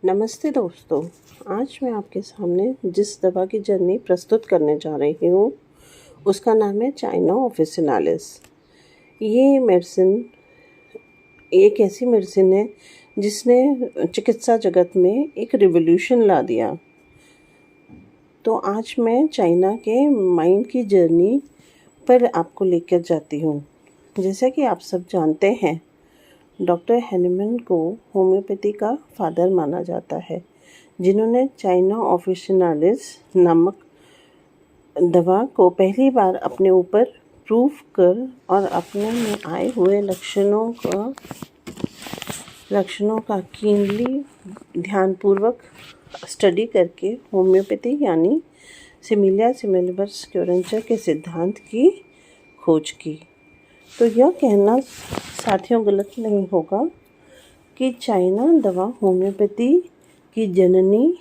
नमस्ते दोस्तों। आज मैं आपके सामने जिस दवा की जर्नी प्रस्तुत करने जा रही हूँ उसका नाम है चाइना ऑफिसिनालिस। ये मेडिसिन एक ऐसी मेडिसिन है जिसने चिकित्सा जगत में एक रिवॉल्यूशन ला दिया। तो आज मैं चाइना के माइंड की जर्नी पर आपको लेकर जाती हूँ। जैसा कि आप सब जानते हैं, डॉक्टर हैनीमैन को होम्योपैथी का फादर माना जाता है, जिन्होंने चाइना ऑफिसिनालिस नामक दवा को पहली बार अपने ऊपर प्रूव कर और अपने में आए हुए लक्षणों का कीनली ध्यानपूर्वक स्टडी करके होम्योपैथी यानी सिमिलिया सिमिलिबस क्योरेंचर के सिद्धांत की खोज की। तो यह कहना साथियों गलत नहीं होगा कि चाइना दवा होम्योपैथी की जननी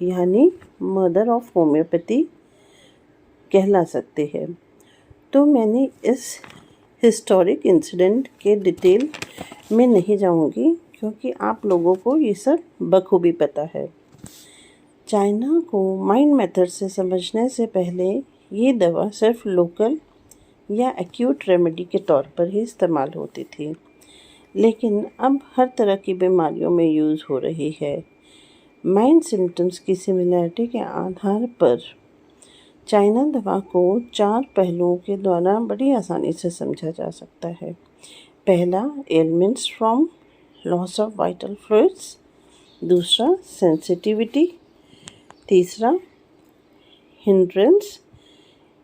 यानी मदर ऑफ होम्योपैथी कहला सकते हैं। तो मैंने इस हिस्टोरिक इंसिडेंट के डिटेल में नहीं जाऊंगी क्योंकि आप लोगों को ये सब बखूबी पता है। चाइना को माइंड मेथड से समझने से पहले ये दवा सिर्फ लोकल या एक्यूट रेमेडी के तौर पर ही इस्तेमाल होती थी, लेकिन अब हर तरह की बीमारियों में यूज़ हो रही है। माइंड सिम्टम्स की सिमिलैरिटी के आधार पर चाइना दवा को 4 पहलुओं के द्वारा बड़ी आसानी से समझा जा सकता है। पहला, elements from loss of vital fluids. दूसरा, सेंसिटिविटी। तीसरा, हिंड्रेंस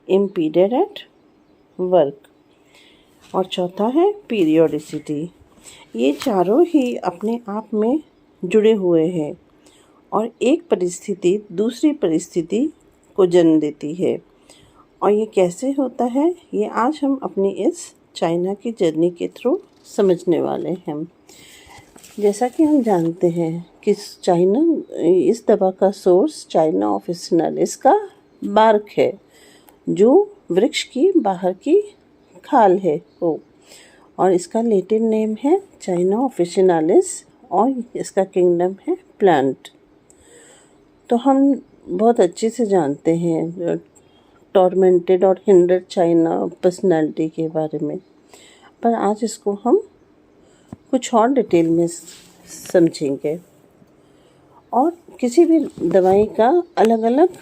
इम्पीडेड एट वर्क। और चौथा है पीरियोडिसिटी। ये चारों ही अपने आप में जुड़े हुए हैं और एक परिस्थिति दूसरी परिस्थिति को जन्म देती है। और ये कैसे होता है, ये आज हम अपनी इस चाइना की जर्नी के थ्रू समझने वाले हैं। जैसा कि हम जानते हैं कि इस दवा का सोर्स चाइना ऑफिसिनालिस का बार्क है, जो वृक्ष की बाहर की खाल है वो, और इसका लैटिन नेम है चाइना ऑफिसिनालिस और इसका किंगडम है प्लांट। तो हम बहुत अच्छे से जानते हैं टॉर्मेंटेड और हिंडर्ड चाइना पर्सनालिटी के बारे में, पर आज इसको हम कुछ और डिटेल में समझेंगे। और किसी भी दवाई का अलग अलग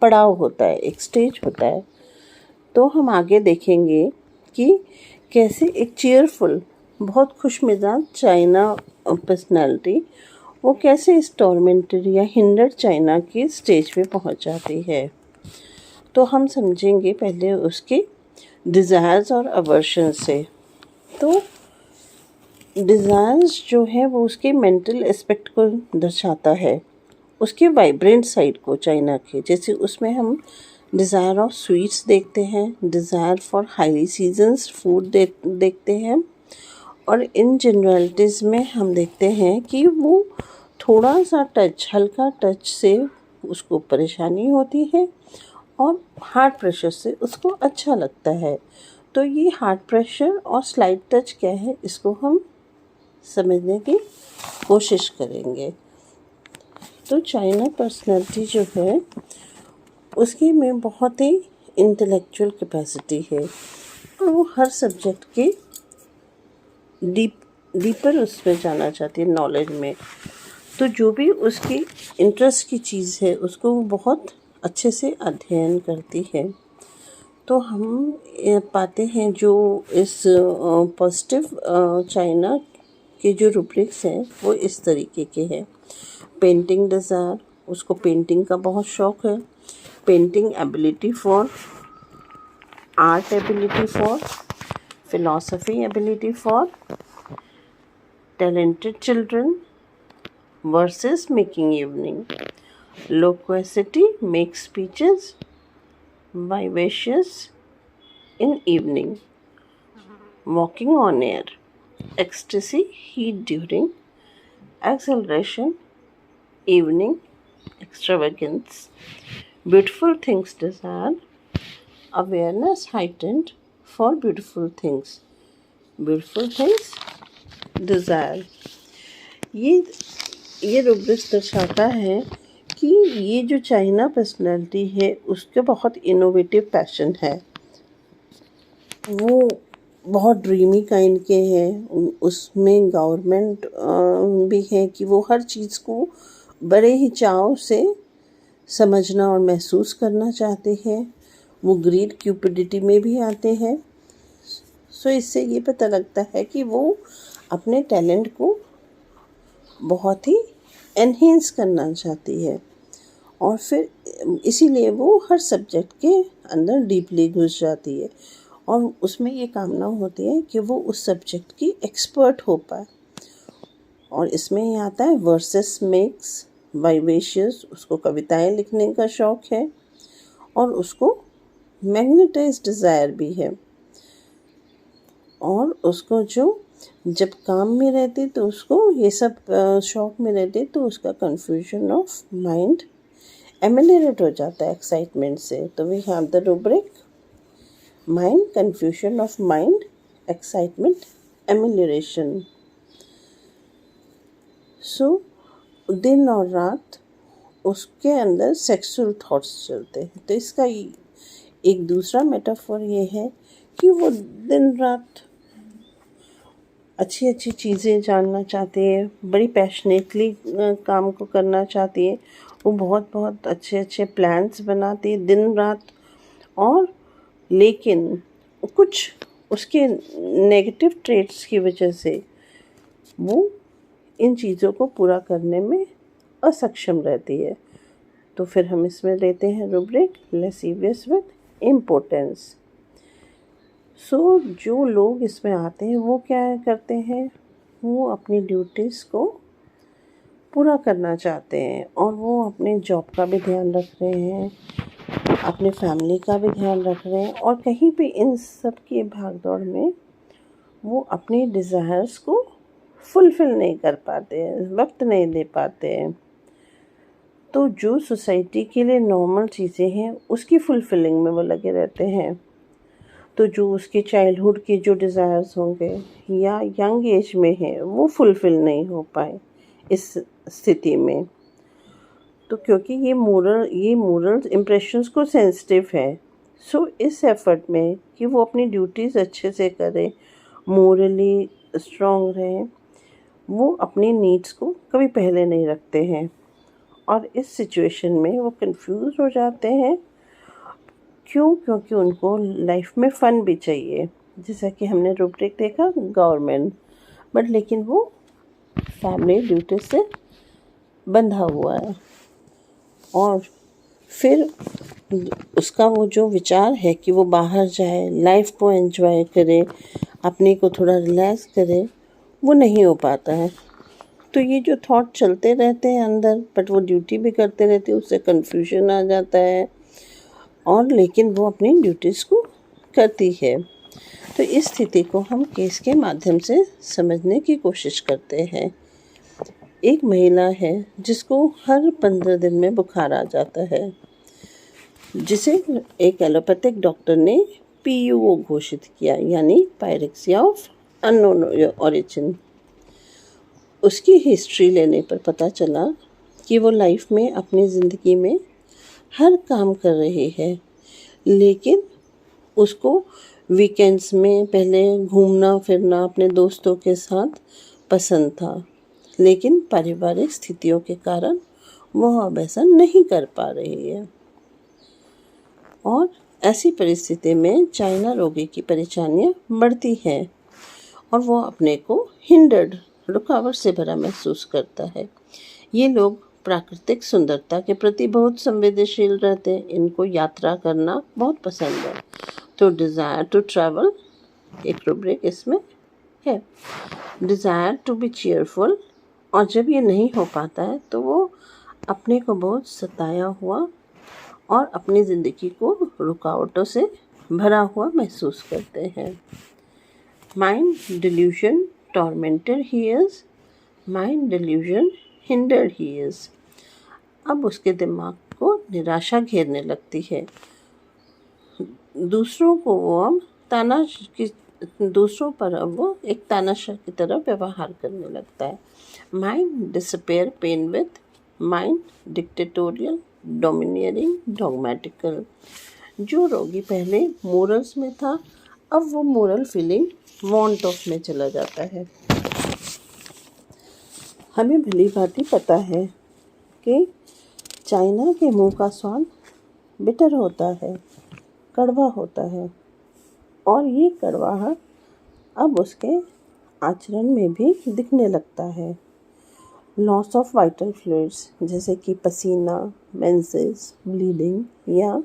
पड़ाव होता है, एक स्टेज होता है। तो हम आगे देखेंगे कि कैसे एक चीयरफुल, बहुत खुशमिजाज चाइना पर्सनालिटी वो कैसे इस टॉर्मेंटेड या हिंडर्ड चाइना की स्टेज पे पहुंच जाती है। तो हम समझेंगे पहले उसके डिज़ायर्स और अवर्शन से। तो डिज़ायर्स जो है वो उसके मेंटल एस्पेक्ट को दर्शाता है, उसके वाइब्रेंट साइड को चाइना के। जैसे उसमें हम डिज़ायर ऑफ स्वीट्स देखते हैं, desire for highly seasons food देखते हैं, और इन जनरलिटीज़ में हम देखते हैं कि वो थोड़ा सा टच, हल्का टच से उसको परेशानी होती है और हार्ट प्रेशर से उसको अच्छा लगता है। तो ये हार्ट प्रेशर और स्लाइट टच क्या है, इसको हम समझने की कोशिश करेंगे। तो चाइना पर्सनालिटी जो है उसकी में बहुत ही इंटेलेक्चुअल कैपेसिटी है और वो हर सब्जेक्ट के डीपर उसमें जाना चाहती है, नॉलेज में। तो जो भी उसकी इंटरेस्ट की चीज़ है उसको वो बहुत अच्छे से अध्ययन करती है। तो हम पाते हैं जो इस पॉजिटिव चाइना के जो रूब्रिक्स हैं वो इस तरीके के हैं। पेंटिंग डिज़ायर, उसको पेंटिंग का बहुत शौक़ है। Painting ability for art, ability for philosophy, ability for talented children versus making evening. Loquacity, make speeches, vivacious in evening. Walking on air, ecstasy, heat during acceleration, evening, extravagance. Beautiful things desire, awareness heightened for beautiful things. Beautiful things desire. ये ये rubric दर्शाता है कि ये जो China personality है उसका बहुत इनोवेटिव पैशन है। वो बहुत ड्रीमी काइंड के हैं। उसमें गवर्नमेंट भी है कि वो हर चीज़ को बड़े ही चाव से समझना और महसूस करना चाहते हैं। वो ग्रीड क्यूपिडिटी में भी आते हैं। सो इससे ये पता लगता है कि वो अपने टैलेंट को बहुत ही एनहेंस करना चाहती है और फिर इसीलिए वो हर सब्जेक्ट के अंदर डीपली घुस जाती है और उसमें ये कामना होती है कि वो उस सब्जेक्ट की एक्सपर्ट हो पाए। और इसमें ये आता है वर्सेस मेक्स वाइवेशियस। उसको कविताएं लिखने का शौक़ है और उसको मैग्नेटाइज डिज़ायर भी है। और उसको जो जब काम में रहती तो उसको ये सब शौक में रहती तो उसका कन्फ्यूजन ऑफ माइंड एमिलिएट हो जाता है एक्साइटमेंट से। तो we have the rubric mind, confusion of mind, excitement, humiliation. So दिन और रात उसके अंदर सेक्सुअल थॉट्स चलते हैं। तो इसका एक दूसरा मेटाफोर ये है कि वो दिन रात अच्छी अच्छी चीज़ें जानना चाहते हैं, बड़ी पैशनेटली काम को करना चाहती है। वो बहुत बहुत अच्छे अच्छे प्लान्स बनाती है दिन रात। और लेकिन कुछ उसके नेगेटिव ट्रेट्स की वजह से वो इन चीज़ों को पूरा करने में असक्षम रहती है। तो फिर हम इसमें लेते हैं रुब्रिक लेसीवियस विद इम्पोर्टेंस। सो जो लोग इसमें आते हैं वो क्या करते हैं, वो अपनी ड्यूटीज़ को पूरा करना चाहते हैं और वो अपने जॉब का भी ध्यान रख रहे हैं, अपने फैमिली का भी ध्यान रख रहे हैं और कहीं पे इन सब की भागदौड़ में वो अपने डिज़ायर्स को फुलफ़िल नहीं कर पाते हैं, वक्त नहीं दे पाते हैं। तो जो सोसाइटी के लिए नॉर्मल चीज़ें हैं उसकी फुलफ़िलिंग में वो लगे रहते हैं। तो जो उसके चाइल्डहुड के जो डिज़ायर्स होंगे या यंग एज में है वो फुलफ़िल नहीं हो पाए इस स्थिति में। तो क्योंकि ये मोरल इम्प्रेशंस को सेंसिटिव है। सो इस एफर्ट में कि वो अपनी ड्यूटीज़ अच्छे से करें, मोरली स्ट्रॉन्ग रहें, वो अपनी नीड्स को कभी पहले नहीं रखते हैं और इस सिचुएशन में वो कंफ्यूज हो जाते हैं। क्योंकि उनको लाइफ में फ़न भी चाहिए, जैसा कि हमने रुब्रिक देखा गवर्नमेंट, बट लेकिन वो फैमिली ड्यूटी से बंधा हुआ है। और फिर उसका वो जो विचार है कि वो बाहर जाए, लाइफ को एंजॉय करे, अपने को थोड़ा रिलैक्स करे, वो नहीं हो पाता है। तो ये जो थॉट चलते रहते हैं अंदर, बट वो ड्यूटी भी करते रहते हैं, उससे कन्फ्यूजन आ जाता है और लेकिन वो अपनी ड्यूटीज़ को करती है। तो इस स्थिति को हम केस के माध्यम से समझने की कोशिश करते हैं। एक महिला है जिसको हर 15 दिन में बुखार आ जाता है, जिसे एक एलोपैथिक डॉक्टर ने PUO घोषित किया, यानी पायरेक्सिया ऑफ अननोन ऑरिजिन। उसकी हिस्ट्री लेने पर पता चला कि वो लाइफ में अपनी ज़िंदगी में हर काम कर रही है, लेकिन उसको वीकेंड्स में पहले घूमना फिरना अपने दोस्तों के साथ पसंद था, लेकिन पारिवारिक स्थितियों के कारण वह अब ऐसा नहीं कर पा रही है। और ऐसी परिस्थिति में चाइना रोगी की परेशानियाँ बढ़ती हैं और वो अपने को हिंडर्ड, रुकावट से भरा महसूस करता है। ये लोग प्राकृतिक सुंदरता के प्रति बहुत संवेदनशील रहते हैं। इनको यात्रा करना बहुत पसंद है। तो डिज़ायर टू ट्रैवल एक रुब्रिक इसमें है, डिज़ायर टू बी चीयरफुल। और जब ये नहीं हो पाता है तो वो अपने को बहुत सताया हुआ और अपनी ज़िंदगी को रुकावटों से भरा हुआ महसूस करते हैं। Mind delusion tormented he is, mind delusion hindered he is. अब उसके दिमाग को निराशा घेरने लगती है। दूसरों को वो अब ताना दूसरों पर अब वो एक तानाशाह की तरह व्यवहार करने लगता है। Mind disappear pain with mind dictatorial domineering dogmatical. जो रोगी पहले मोरल्स में था, अब वो मोरल फीलिंग वांट ऑफ में चला जाता है। हमें भली भांति पता है कि चाइना के मुंह का स्वाद बिटर होता है, कड़वा होता है, और ये कड़वाहट अब उसके आचरण में भी दिखने लगता है। लॉस ऑफ वाइटल फ्लूइड्स जैसे कि पसीना, मेंसेस, ब्लीडिंग या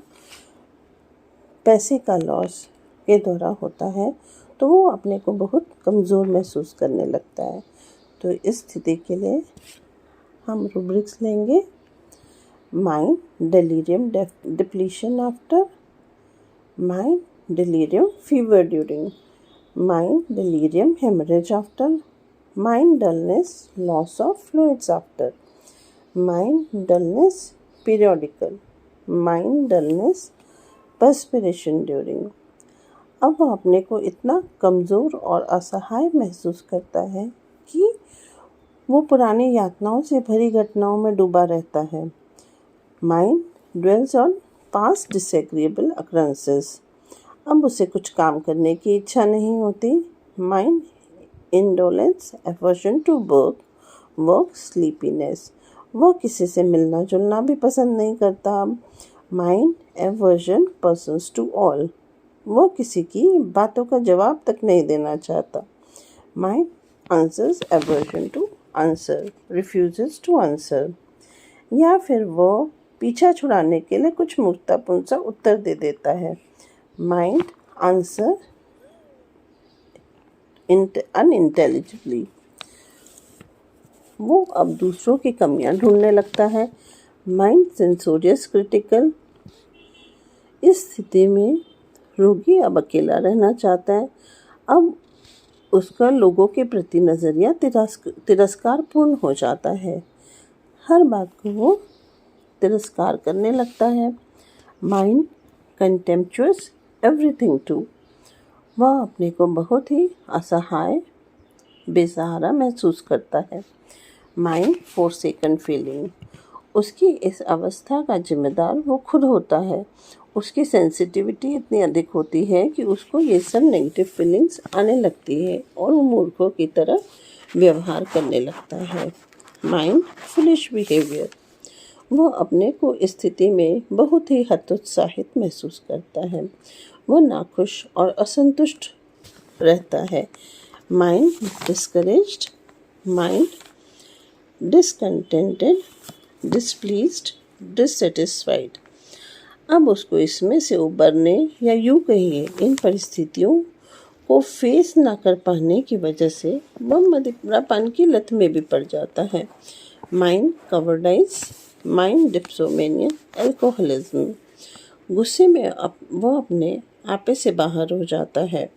पैसे का लॉस के द्वारा होता है, तो वो अपने को बहुत कमज़ोर महसूस करने लगता है। तो इस स्थिति के लिए हम रूब्रिक्स लेंगे। Mind delirium depletion after, mind delirium fever during, mind delirium hemorrhage after, mind dullness loss of fluids after, mind dullness periodical, mind dullness perspiration during। अब वो अपने को इतना कमज़ोर और असहाय महसूस करता है कि वो पुरानी यातनाओं से भरी घटनाओं में डूबा रहता है। Mind dwells on past disagreeable occurrences। अब उसे कुछ काम करने की इच्छा नहीं होती। Mind indolence aversion to work sleepiness. वह किसी से मिलना जुलना भी पसंद नहीं करता। Mind aversion persons to all. वह किसी की बातों का जवाब तक नहीं देना चाहता। Mind answers aversion to answer, refuses to answer. या फिर वह पीछा छुड़ाने के लिए कुछ मूर्खतापूर्ण सा उत्तर दे देता है। Mind answer unintelligibly. वो अब दूसरों की कमियां ढूंढने लगता है। Mind censorious critical. इस स्थिति में रोगी अब अकेला रहना चाहता है। अब उसका लोगों के प्रति नज़रिया तिरस्कारपूर्ण हो जाता है। हर बात को वो तिरस्कार करने लगता है। Mind contemptuous everything to. वह अपने को बहुत ही असहाय, बेसहारा महसूस करता है। Mind forsaken feeling. उसकी इस अवस्था का जिम्मेदार वो खुद होता है। उसकी सेंसिटिविटी इतनी अधिक होती है कि उसको ये सब नेगेटिव फीलिंग्स आने लगती है और वो मूर्खों की तरह व्यवहार करने लगता है। Mind foolish behaviour. वह अपने को इस स्थिति में बहुत ही हतोत्साहित महसूस करता है। वह नाखुश और असंतुष्ट रहता है। Mind discouraged, mind discontented, displeased, dissatisfied. अब उसको इसमें से उबरने या यूँ कहिए इन परिस्थितियों को फेस ना कर पाने की वजह से वह मदिरापान की लत में भी पड़ जाता है। Mind cowardice, mind dipsomania, alcoholism. गुस्से में वह अपने आपे से बाहर हो जाता है।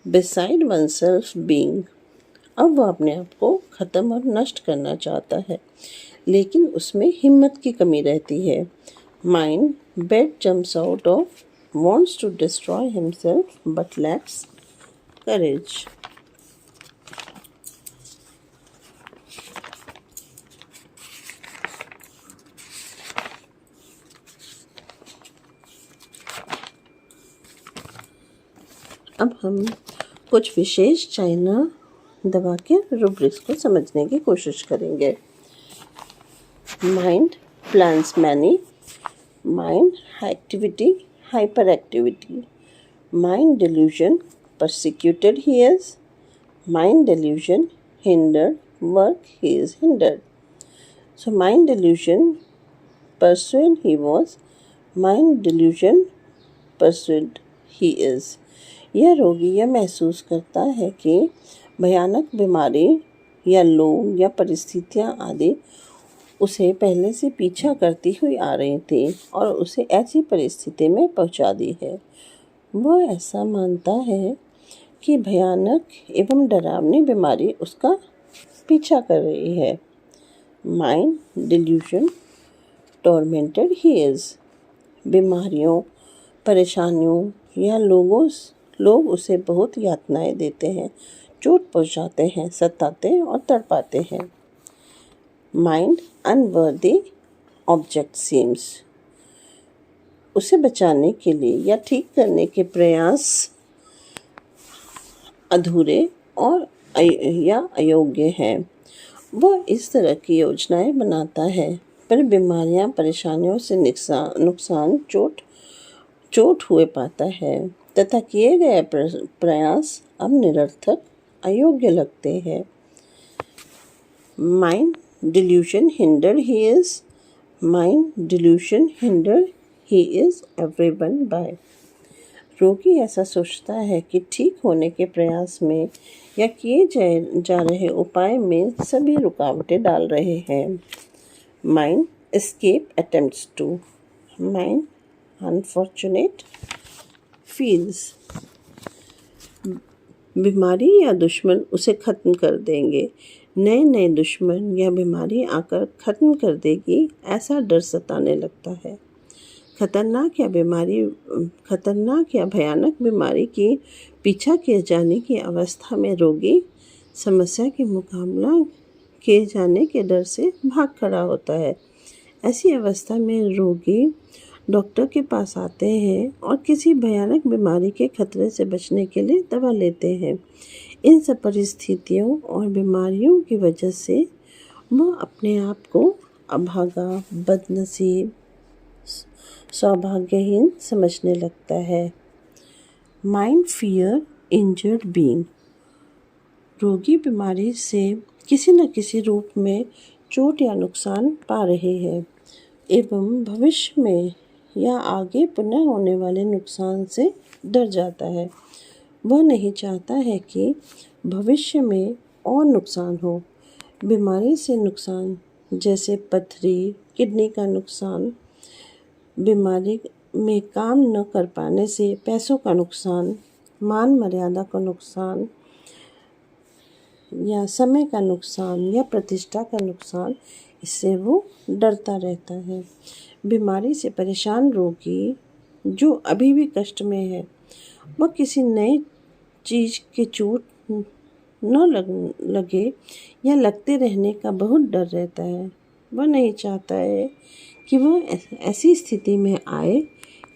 Beside one self being. अब वह अपने आप को ख़त्म और नष्ट करना चाहता है, लेकिन उसमें हिम्मत की कमी रहती है। Mind bed jumps out of, wants to destroy himself but lacks courage। अब हम कुछ विशेष चाइना दवा के रूब्रिक्स को समझने की कोशिश करेंगे। Mind plans many, mind activity hyper activity, mind delusion persecuted he is, mind delusion hindered work he is hindered। So mind delusion persuade he was, mind delusion persuade he is। यह रोगी यह महसूस करता है कि भयानक बीमारी या लोग या परिस्थितियाँ आदि उसे पहले से पीछा करती हुई आ रही थी और उसे ऐसी परिस्थिति में पहुंचा दी है। वह ऐसा मानता है कि भयानक एवं डरावनी बीमारी उसका पीछा कर रही है। Mind delusion tormented he is. बीमारियों, परेशानियों या लोगों लोग उसे बहुत यातनाएं देते हैं, चोट पहुंचाते हैं, सताते और तड़पाते हैं। माइंड अनवर्दी ऑब्जेक्ट सीम्स, उसे बचाने के लिए या ठीक करने के प्रयास अधूरे और या अयोग्य हैं। वह इस तरह की योजनाएं बनाता है, पर बीमारियां, परेशानियों से नुकसान चोट हुए पाता है तथा किए गए प्रयास अब निरर्थक, अयोग्य लगते हैं। Mind delusion hinder he is everyone by. रोगी ऐसा सोचता है कि ठीक होने के प्रयास में या किए जा रहे उपाय में सभी रुकावटें डाल रहे हैं। Mind escape attempts to. Mind unfortunate feels, बीमारी या दुश्मन उसे ख़त्म कर देंगे। नए दुश्मन या बीमारी आकर ख़त्म कर देगी, ऐसा डर सताने लगता है। खतरनाक या भयानक बीमारी की पीछा किए जाने की अवस्था में रोगी समस्या के मुकाबला किए जाने के डर से भाग खड़ा होता है। ऐसी अवस्था में रोगी डॉक्टर के पास आते हैं और किसी भयानक बीमारी के खतरे से बचने के लिए दवा लेते हैं। इन सब परिस्थितियों और बीमारियों की वजह से वह अपने आप को अभागा, बदनसीब, सौभाग्यहीन समझने लगता है। माइंड फियर इंजर्ड बीइंग, रोगी बीमारी से किसी न किसी रूप में चोट या नुकसान पा रहे हैं एवं भविष्य में या आगे पुनः होने वाले नुकसान से डर जाता है। वह नहीं चाहता है कि भविष्य में और नुकसान हो। बीमारी से नुकसान जैसे पथरी, किडनी का नुकसान, बीमारी में काम न कर पाने से पैसों का नुकसान, मान मर्यादा का नुकसान या समय का नुकसान या प्रतिष्ठा का नुकसान, इससे वो डरता रहता है। बीमारी से परेशान रोगी जो अभी भी कष्ट में है, वह किसी नई चीज़ की चोट न लगे या लगते रहने का बहुत डर रहता है। वह नहीं चाहता है कि वह ऐसी स्थिति में आए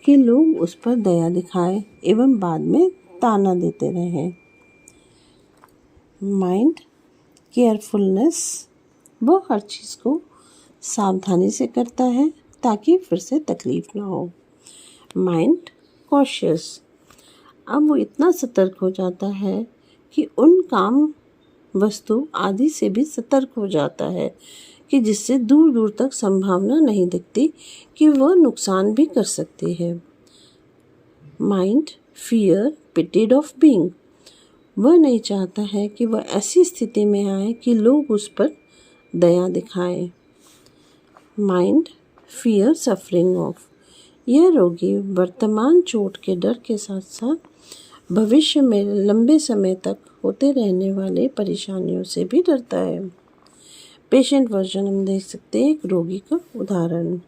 कि लोग उस पर दया दिखाएं एवं बाद में ताना देते रहें। माइंड केयरफुलनेस, वह हर चीज़ को सावधानी से करता है ताकि फिर से तकलीफ ना हो। माइंड कॉशियस, अब वो इतना सतर्क हो जाता है कि उन काम, वस्तु आदि से भी सतर्क हो जाता है कि जिससे दूर दूर तक संभावना नहीं दिखती कि वह नुकसान भी कर सकती है। Mind fear pitied of being, वह नहीं चाहता है कि वह ऐसी स्थिति में आए कि लोग उस पर दया दिखाएं। माइंड फियर सफरिंग ऑफ, यह रोगी वर्तमान चोट के डर के साथ साथ भविष्य में लंबे समय तक होते रहने वाले परेशानियों से भी डरता है। पेशेंट वर्जन हम देख सकते हैं, एक रोगी का उदाहरण।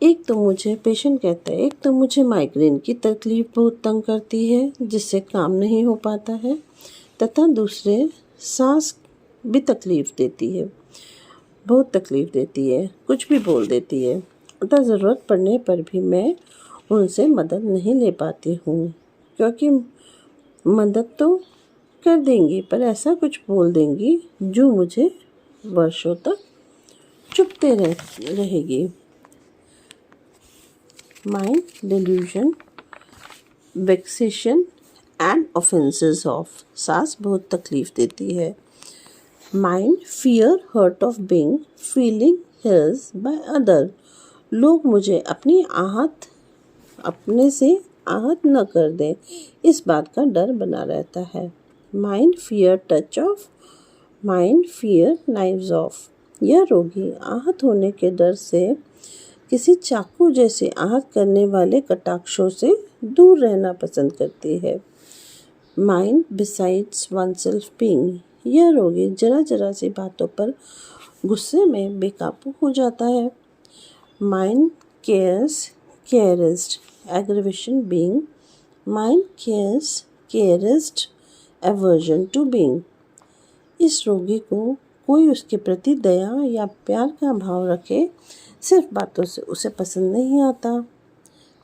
पेशेंट कहता है, एक तो मुझे माइग्रेन की तकलीफ बहुत तंग करती है जिससे काम नहीं हो पाता है, तथा दूसरे सांस भी तकलीफ देती है, बहुत तकलीफ देती है, कुछ भी बोल देती है, तथा ज़रूरत पड़ने पर भी मैं उनसे मदद नहीं ले पाती हूँ, क्योंकि मदद तो कर देंगी पर ऐसा कुछ बोल देंगी जो मुझे वर्षों तक चुभते रहेगी। Mind delusion vexation and offences of, सांस बहुत तकलीफ देती है। Mind fear hurt of being feeling his by other, लोग मुझे अपने से आहत न कर दें, इस बात का डर बना रहता है। Mind fear touch of, mind fear knives of, यह रोगी आहत होने के डर से किसी चाकू जैसे आहत करने वाले कटाक्षों से दूर रहना पसंद करती है। माइंड बिसाइड्स वनसेल्फ बीइंग, यह रोगी जरा सी बातों पर गुस्से में बेकाबू हो जाता है। Mind cares caressed aggravation being mind caressed aversion to being. इस रोगी को कोई उसके प्रति दया या प्यार का भाव रखे, सिर्फ बातों से उसे पसंद नहीं आता।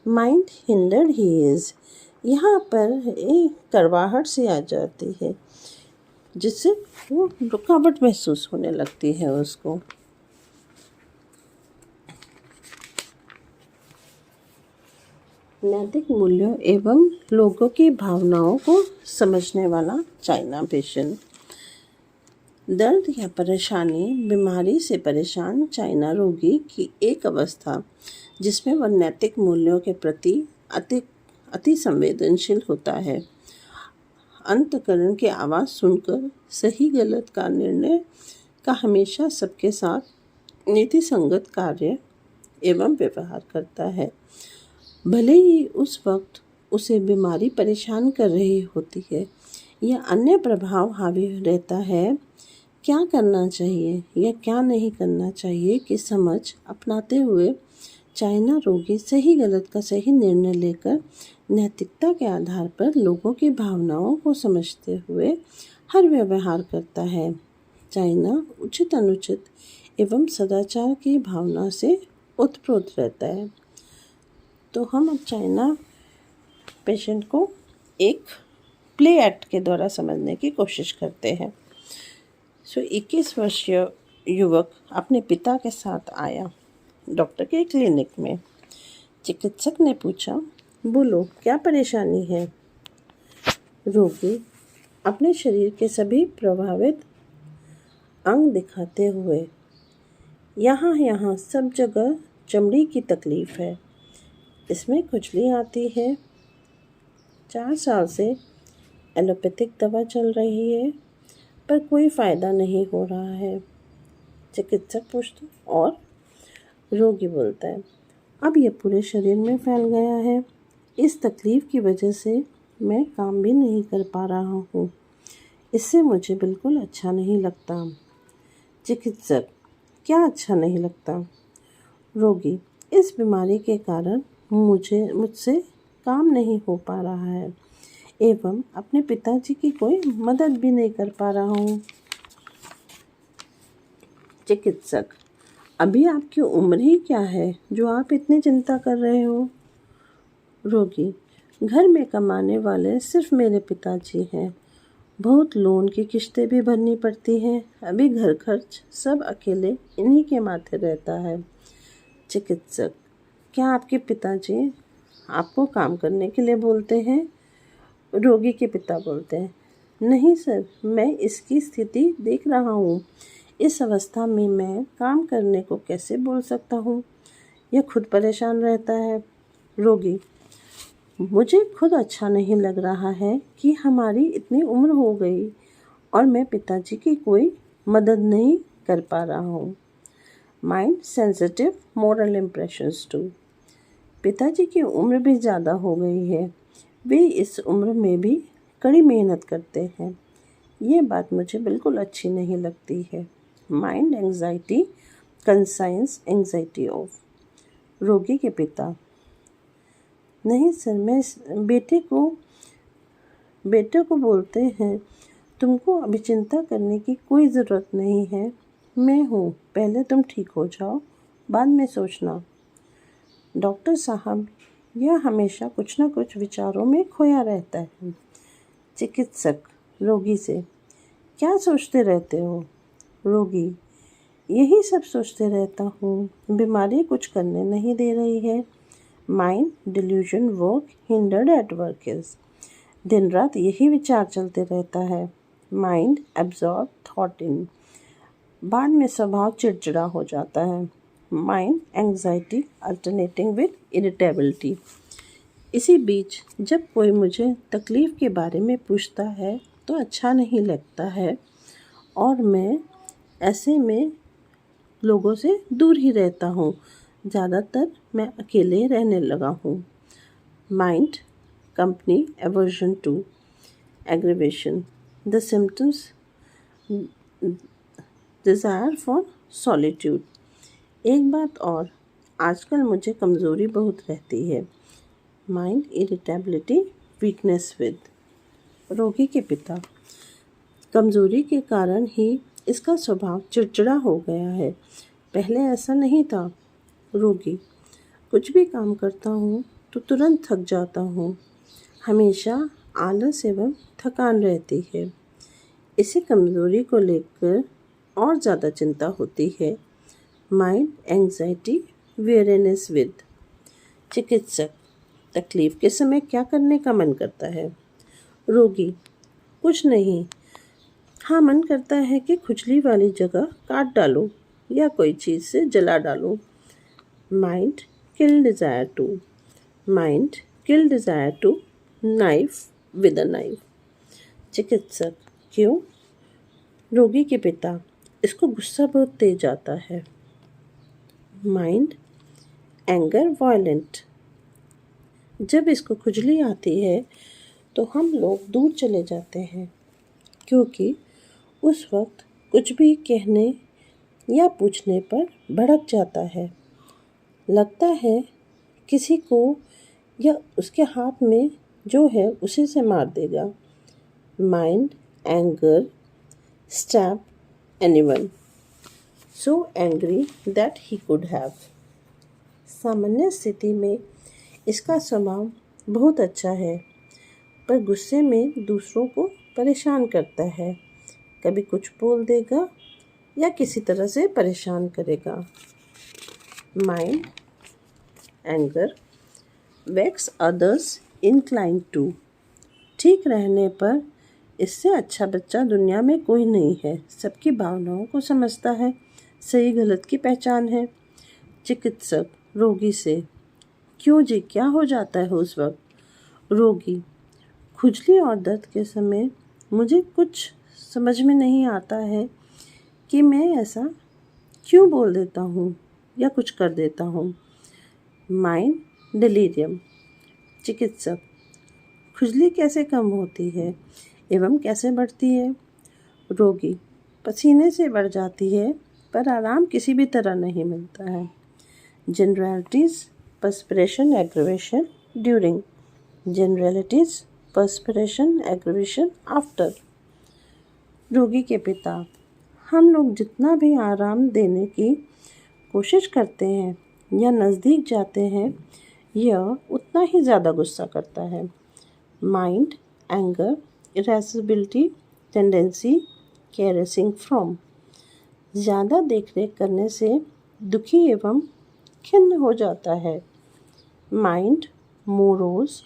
Mind hindered he is. यहाँ पर एक कड़वाहट सी आ जाती है, जिससे वो रुकावट महसूस होने लगती है उसको। नैतिक मूल्यों एवं लोगों की भावनाओं को समझने वाला चाइना पेशेंट। दर्द या परेशानी, बीमारी से परेशान चाइना रोगी की एक अवस्था जिसमें वह नैतिक मूल्यों के प्रति अति संवेदनशील होता है। अंतःकरण की आवाज़ सुनकर सही गलत का निर्णय का हमेशा सबके साथ नीति संगत कार्य एवं व्यवहार करता है। भले ही उस वक्त उसे बीमारी परेशान कर रही होती है या अन्य प्रभाव हावी रहता है, क्या करना चाहिए या क्या नहीं करना चाहिए की समझ अपनाते हुए चाइना रोगी सही गलत का सही निर्णय लेकर नैतिकता के आधार पर लोगों की भावनाओं को समझते हुए हर व्यवहार करता है। चाइना उचित अनुचित एवं सदाचार की भावना से ओतप्रोत रहता है। तो हम अब चाइना पेशेंट को एक प्ले एक्ट के द्वारा समझने की कोशिश करते हैं। 21 वर्षीय युवक अपने पिता के साथ आया डॉक्टर के क्लिनिक में। चिकित्सक ने पूछा, बोलो क्या परेशानी है? रोगी अपने शरीर के सभी प्रभावित अंग दिखाते हुए, यहाँ सब जगह चमड़ी की तकलीफ़ है, इसमें खुजली आती है, 4 साल से एलोपैथिक दवा चल रही है पर कोई फ़ायदा नहीं हो रहा है। चिकित्सक पूछता और रोगी बोलता है, अब यह पूरे शरीर में फैल गया है। इस तकलीफ़ की वजह से मैं काम भी नहीं कर पा रहा हूँ। इससे मुझे बिल्कुल अच्छा नहीं लगता। चिकित्सक, क्या अच्छा नहीं लगता? रोगी, इस बीमारी के कारण मुझसे काम नहीं हो पा रहा है एवं अपने पिताजी की कोई मदद भी नहीं कर पा रहा हूँ। चिकित्सक, अभी आपकी उम्र ही क्या है जो आप इतनी चिंता कर रहे हो? रोगी, घर में कमाने वाले सिर्फ मेरे पिताजी हैं। बहुत लोन की किश्तें भी भरनी पड़ती हैं। अभी घर खर्च सब अकेले इन्हीं के माथे रहता है। चिकित्सक, क्या आपके पिताजी आपको काम करने के लिए बोलते हैं? रोगी के पिता बोलते हैं, नहीं सर, मैं इसकी स्थिति देख रहा हूँ। इस अवस्था में मैं काम करने को कैसे बोल सकता हूँ? यह खुद परेशान रहता है। रोगी, मुझे खुद अच्छा नहीं लग रहा है कि हमारी इतनी उम्र हो गई और मैं पिताजी की कोई मदद नहीं कर पा रहा हूँ। Mind sensitive moral impressions to. पिताजी की उम्र भी ज़्यादा हो गई है, वे इस उम्र में भी कड़ी मेहनत करते हैं। ये बात मुझे बिल्कुल अच्छी नहीं लगती है। Mind anxiety conscience anxiety of. रोगी के पिता, नहीं सर, मैं बेटे को बोलते हैं, तुमको अभी चिंता करने की कोई ज़रूरत नहीं है, मैं हूँ, पहले तुम ठीक हो जाओ, बाद में सोचना। डॉक्टर साहब, यह हमेशा कुछ न कुछ विचारों में खोया रहता है। चिकित्सक रोगी से, क्या सोचते रहते हो? रोगी, यही सब सोचते रहता हूँ, बीमारी कुछ करने नहीं दे रही है। Mind delusion work hindered at work is. दिन रात यही विचार चलते रहता है। Mind absorb thought in. बाद में स्वभाव चिड़चिड़ा हो जाता है। Mind anxiety alternating with irritability. इसी बीच जब कोई मुझे तकलीफ़ के बारे में पूछता है तो अच्छा नहीं लगता है और मैं ऐसे में लोगों से दूर ही रहता हूँ। ज़्यादातर मैं अकेले रहने लगा हूँ। Mind company aversion to aggravation. The symptoms desire for solitude. एक बात और, आजकल मुझे कमज़ोरी बहुत रहती है। Mind irritability weakness with. रोगी के पिता, कमज़ोरी के कारण ही इसका स्वभाव चिड़चिड़ा हो गया है, पहले ऐसा नहीं था। रोगी, कुछ भी काम करता हूँ तो तुरंत थक जाता हूँ, हमेशा आलस एवं थकान रहती है। इसे कमज़ोरी को लेकर और ज़्यादा चिंता होती है। Mind anxiety awareness with. चिकित्सक, तकलीफ के समय क्या करने का मन करता है? रोगी, कुछ नहीं, हाँ मन करता है कि खुजली वाली जगह काट डालो या कोई चीज़ से जला डालो। Mind kill desire to. Mind kill desire to knife with a knife. चिकित्सक, क्यों? रोगी के पिता, इसको गुस्सा बहुत तेज आता है। Mind anger violent. जब इसको खुजली आती है तो हम लोग दूर चले जाते हैं, क्योंकि उस वक्त कुछ भी कहने या पूछने पर भड़क जाता है। लगता है किसी को या उसके हाथ में जो है उसी से मार देगा। Mind anger stab anyone, so angry that he could have. सामान्य स्थिति में इसका स्वभाव बहुत अच्छा है, पर गुस्से में दूसरों को परेशान करता है। कभी कुछ बोल देगा या किसी तरह से परेशान करेगा। Mind anger vex others incline to. ठीक रहने पर इससे अच्छा बच्चा दुनिया में कोई नहीं है, सबकी भावनाओं को समझता है, सही गलत की पहचान है। चिकित्सक रोगी से, क्यों जी, क्या हो जाता है उस वक्त? रोगी, खुजली और दर्द के समय मुझे कुछ समझ में नहीं आता है कि मैं ऐसा क्यों बोल देता हूँ या कुछ कर देता हूँ। Mind delirium. चिकित्सक, खुजली कैसे कम होती है एवं कैसे बढ़ती है? रोगी, पसीने से बढ़ जाती है, पर आराम किसी भी तरह नहीं मिलता है। जनरलिटीज़ perspiration aggravation during, generalities perspiration aggravation after। रोगी के पिता, हम लोग जितना भी आराम देने की कोशिश करते हैं या नज़दीक जाते हैं, यह उतना ही ज़्यादा गुस्सा करता है। Mind anger irascibility tendency caressing from. ज़्यादा देख रेख करने से दुखी एवं खिन्न हो जाता है। माइंड मोरोज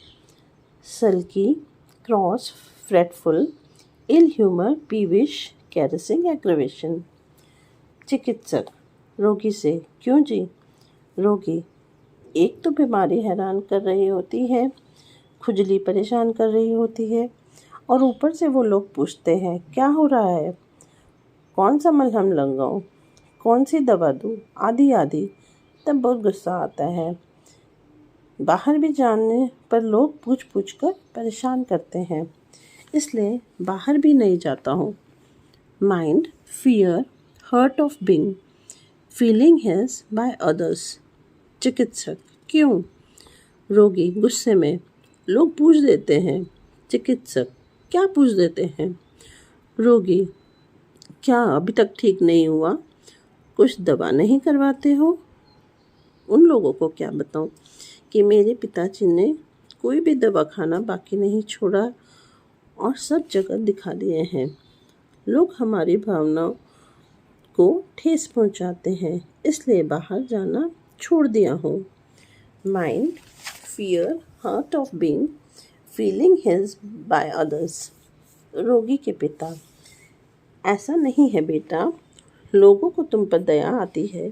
सल्की क्रॉस फ्रेटफुल इल ह्यूमर पीविश कैरेसिंग एग्रेवेशन। चिकित्सक रोगी से, क्यों जी? रोगी, एक तो बीमारी हैरान कर रही होती है, खुजली परेशान कर रही होती है, और ऊपर से वो लोग पूछते हैं क्या हो रहा है, कौन सा मलहम लगाऊं, कौन सी दवा दूं, आदि आदि। तब बहुत गुस्सा आता है। बाहर भी जाने पर लोग पूछ पूछ कर परेशान करते हैं, इसलिए बाहर भी नहीं जाता हूँ। Mind fear hurt of being feeling his by others. चिकित्सक, क्यों? रोगी गुस्से में, लोग पूछ देते हैं। चिकित्सक, क्या पूछ देते हैं? रोगी, क्या अभी तक ठीक नहीं हुआ, कुछ दवा नहीं करवाते हो? उन लोगों को क्या बताऊं कि मेरे पिताजी ने कोई भी दवा खाना बाकी नहीं छोड़ा और सब जगह दिखा दिए हैं। लोग हमारी भावनाओं को ठेस पहुंचाते हैं, इसलिए बाहर जाना छोड़ दिया हूँ। Mind fear hurt of being feeling his by others. रोगी के पिता, ऐसा नहीं है बेटा, लोगों को तुम पर दया आती है,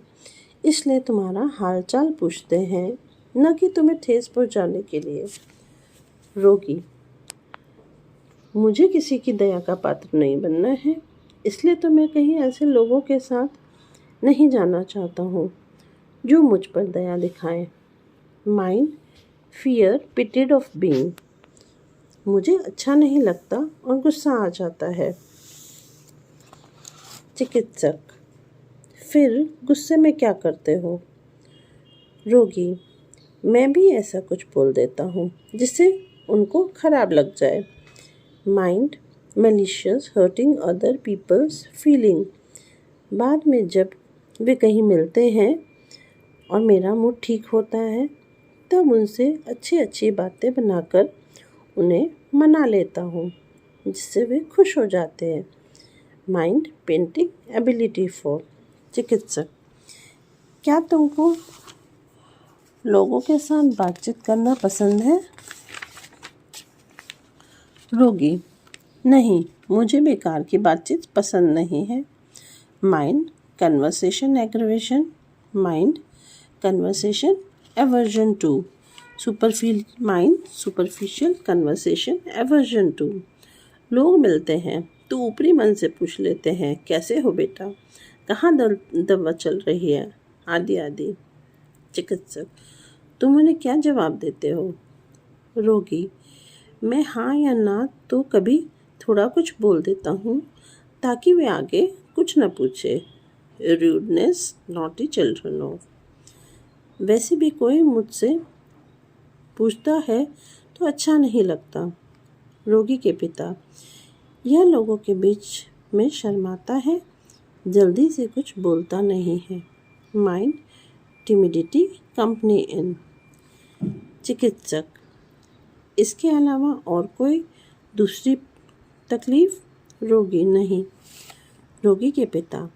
इसलिए तुम्हारा हालचाल पूछते हैं, न कि तुम्हें ठेस पहुंचाने के लिए। रोगी, मुझे किसी की दया का पात्र नहीं बनना है, इसलिए तो मैं कहीं ऐसे लोगों के साथ नहीं जाना चाहता हूँ जो मुझ पर दया दिखाएं। Mind fear pitted of being. मुझे अच्छा नहीं लगता और गुस्सा आ जाता है। चिकित्सक, फिर गुस्से में क्या करते हो? रोगी, मैं भी ऐसा कुछ बोल देता हूँ जिससे उनको खराब लग जाए। Mind malicious hurting other people's feeling। बाद में जब वे कहीं मिलते हैं और मेरा मूड ठीक होता है तब उनसे अच्छी अच्छी बातें बनाकर उन्हें मना लेता हूँ जिससे वे खुश हो जाते हैं। माइंड पेंटिंग एबिलिटी फॉर चिकित्सक। क्या तुमको लोगों के साथ बातचीत करना पसंद है? रोगी, नहीं, मुझे बेकार की बातचीत पसंद नहीं है। Mind conversation aggravation. Mind conversation aversion to. Superficial conversation aversion to. लोग मिलते हैं तो ऊपरी मन से पूछ लेते हैं, कैसे हो बेटा, कहाँ दवा चल रही है, आदि आदि। चिकित्सक, तुम उन्हें क्या जवाब देते हो? रोगी, मैं हाँ या ना तो कभी थोड़ा कुछ बोल देता हूँ ताकि वे आगे कुछ न पूछे। Rudeness naughty children of. वैसे भी कोई मुझसे पूछता है तो अच्छा नहीं लगता। रोगी के पिता, यह लोगों के बीच में शर्माता है, जल्दी से कुछ बोलता नहीं है। माइंड टिमिडिटी कंपनी इन। चिकित्सक, इसके अलावा और कोई दूसरी तकलीफ? रोगी, नहीं। रोगी के पिता,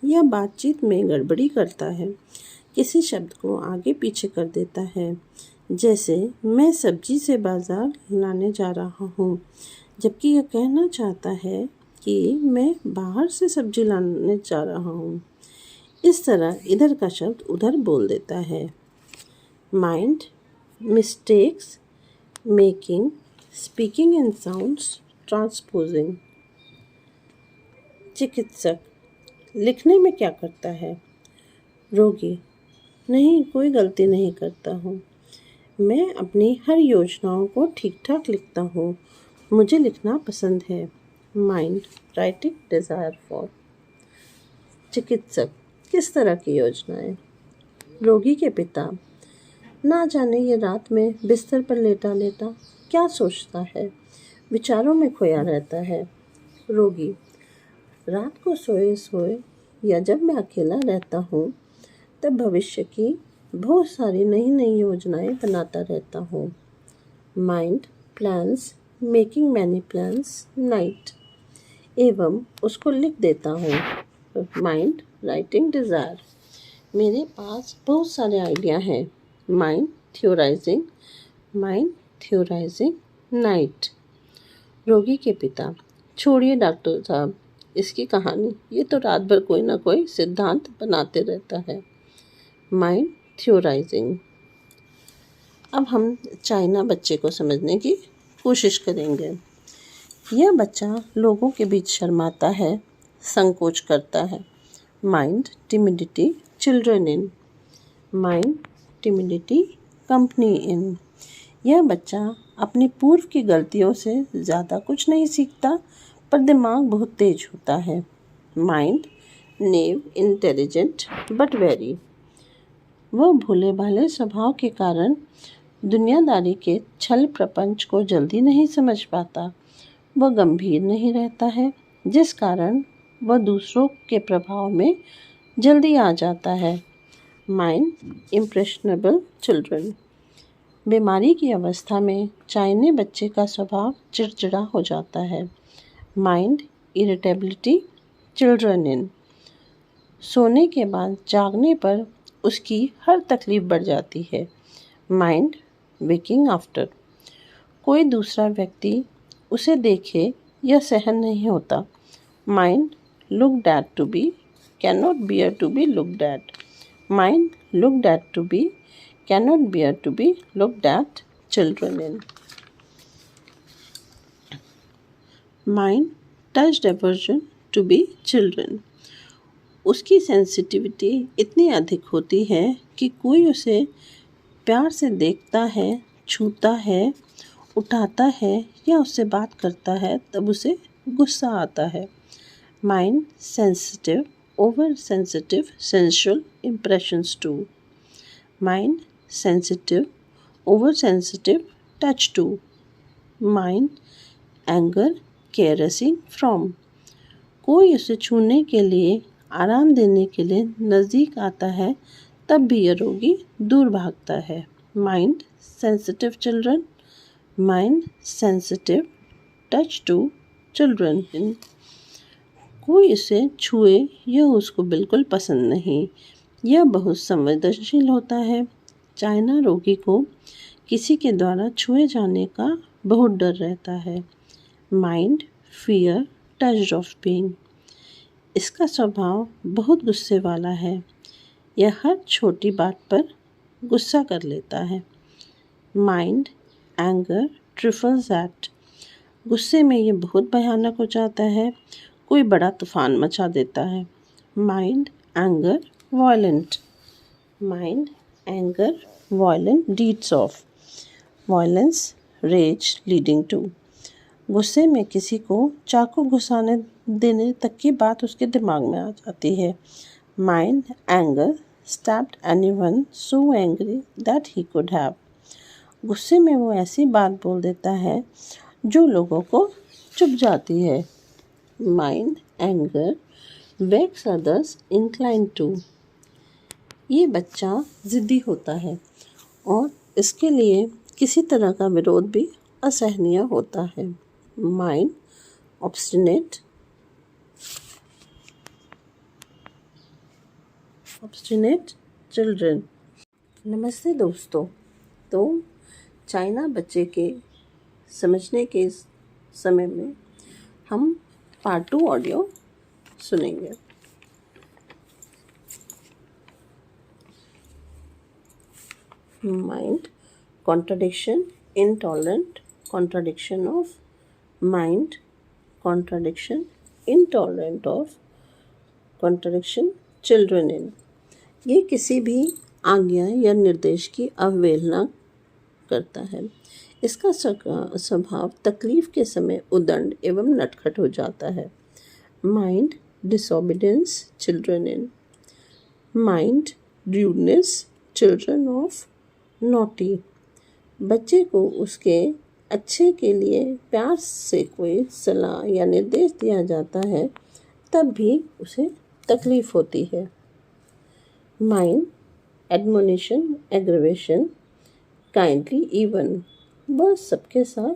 यह बातचीत में गड़बड़ी करता है, किसी शब्द को आगे पीछे कर देता है, जैसे मैं सब्जी से बाज़ार लाने जा रहा हूँ जबकि यह कहना चाहता है कि मैं बाहर से सब्जी लाने जा रहा हूँ। इस तरह इधर का शब्द उधर बोल देता है। Mind mistakes making speaking in sounds transposing. चिकित्सक, लिखने में क्या करता है? रोगी, नहीं, कोई गलती नहीं करता हूँ, मैं अपनी हर योजनाओं को ठीक ठाक लिखता हूँ, मुझे लिखना पसंद है। Mind writing desire for. चिकित्सक, किस तरह की योजनाएं? रोगी के पिता, ना जाने ये रात में बिस्तर पर लेटा लेटा क्या सोचता है, विचारों में खोया रहता है। रोगी, रात को सोए सोए या जब मैं अकेला रहता हूँ तब भविष्य की बहुत सारी नई नई योजनाएं बनाता रहता हूँ। Mind plans making many plans night. एवं उसको लिख देता हूँ। माइंड राइटिंग डिज़ायर, मेरे पास बहुत सारे आइडिया हैं। Mind theorising night. रोगी के पिता, छोड़िए डॉक्टर साहब इसकी कहानी, ये तो रात भर कोई ना कोई सिद्धांत बनाते रहता है। माइंड थ्योराइजिंग। अब हम चाइना बच्चे को समझने की कोशिश करेंगे। यह बच्चा लोगों के बीच शर्माता है, संकोच करता है। Mind timidity children in. Mind timidity company इन। यह बच्चा अपनी पूर्व की गलतियों से ज़्यादा कुछ नहीं सीखता पर दिमाग बहुत तेज होता है। Mind naive intelligent but very. वह भोले भाले स्वभाव के कारण दुनियादारी के छल प्रपंच को जल्दी नहीं समझ पाता। वह गंभीर नहीं रहता है जिस कारण वह दूसरों के प्रभाव में जल्दी आ जाता है। Mind impressionable children. बीमारी की अवस्था में चाइने बच्चे का स्वभाव चिड़चिड़ा हो जाता है। Mind irritability children in. सोने के बाद जागने पर उसकी हर तकलीफ बढ़ जाती है। Mind waking after. कोई दूसरा व्यक्ति उसे देखे यह सहन नहीं होता। Mind looked at to be cannot bear to be looked at. Mind looked at to be cannot bear to be looked at children in. Mind touched aversion to be children. उसकी सेंसिटिविटी इतनी अधिक होती है कि कोई उसे प्यार से देखता है, छूता है, उठाता है या उससे बात करता है तब उसे गुस्सा आता है। Mind sensitive over sensitive sensual impressions to. Mind sensitive over sensitive touch to. Mind, anger, caressing from. कोई उसे छूने के लिए, आराम देने के लिए नज़दीक आता है तब भी यह रोगी दूर भागता है. Mind, sensitive children. Mind, sensitive, touch to children. कोई इसे छुए यह उसको बिल्कुल पसंद नहीं. यह बहुत संवेदनशील होता है. चाइना रोगी को किसी के द्वारा छुए जाने का बहुत डर रहता है. Mind, fear, touched of being. इसका स्वभाव बहुत गुस्से वाला है. यह हर छोटी बात पर गुस्सा कर लेता है. Mind, anger, trifles at. गुस्से में ये बहुत भयानक हो जाता है, कोई बड़ा तूफान मचा देता है. Mind, anger, violent. Mind, anger, violent deeds of. Violence, rage leading to. गुस्से में किसी को चाकू घुसाने देने तक की बात उसके दिमाग में आ जाती है. Mind, anger, stabbed anyone so angry that he could have. गुस्से में वो ऐसी बात बोल देता है जो लोगों को चुभ जाती है. Mind, anger, vex others inclined to. ये बच्चा ज़िद्दी होता है और इसके लिए किसी तरह का विरोध भी असहनीय होता है. Mind, obstinate. Obstinate children. नमस्ते दोस्तों. तो चाइना बच्चे के समझने के समय में हम पार्ट 2 ऑडियो सुनेंगे. Mind, contradiction, intolerant, contradiction of. Mind, contradiction, intolerant of, contradiction, children in. ये किसी भी आज्ञा या निर्देश की अवहेलना करता है. इसका स्वभाव तकलीफ के समय उदंड एवं नटखट हो जाता है. Mind, disobedience, children in. Mind, rudeness, children of, naughty. बच्चे को उसके अच्छे के लिए प्यार से कोई सलाह या निर्देश दिया जाता है तब भी उसे तकलीफ होती है. Mind, admonition, aggravation, kindly even. वह सबके साथ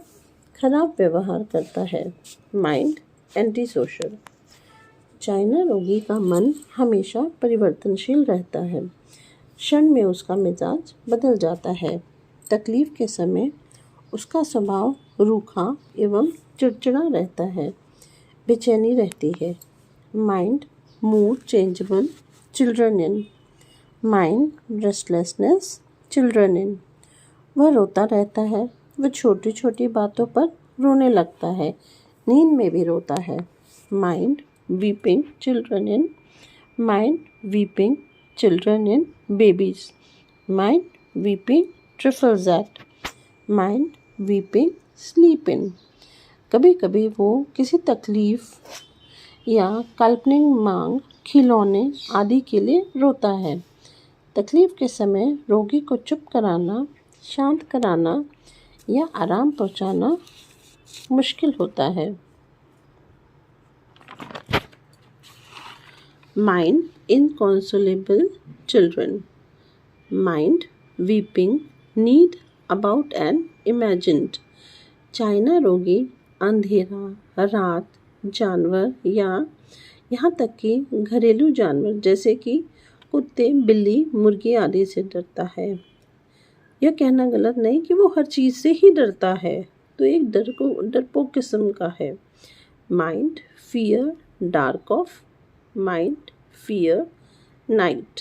खराब व्यवहार करता है. Mind, anti social. चाइना रोगी का मन हमेशा परिवर्तनशील रहता है. क्षण में उसका मिजाज बदल जाता है. तकलीफ के समय उसका स्वभाव रूखा एवं चिड़चिड़ा रहता है. बेचैनी रहती है. Mind, mood changeable, children in. Mind, restlessness, children in. वह रोता रहता है. वह छोटी छोटी बातों पर रोने लगता है. नींद में भी रोता है. Mind, weeping, children in. Mind, weeping, children in babies. Mind, weeping, trifles at. Mind, weeping, sleep in. कभी कभी वो किसी तकलीफ या काल्पनिक मांग, खिलौने आदि के लिए रोता है. तकलीफ के समय रोगी को चुप कराना, शांत कराना या आराम पहुंचाना मुश्किल होता है. Mind, inconsolable, children. Mind, weeping, need about an imagined. चाइना रोगी अंधेरा, रात, जानवर या यहाँ तक कि घरेलू जानवर जैसे कि कुत्ते, बिल्ली, मुर्गी आदि से डरता है. यह कहना गलत नहीं कि वो हर चीज़ से ही डरता है, तो एक डरपोक किस्म का है. Mind, fear, dark of. Mind, fear, night.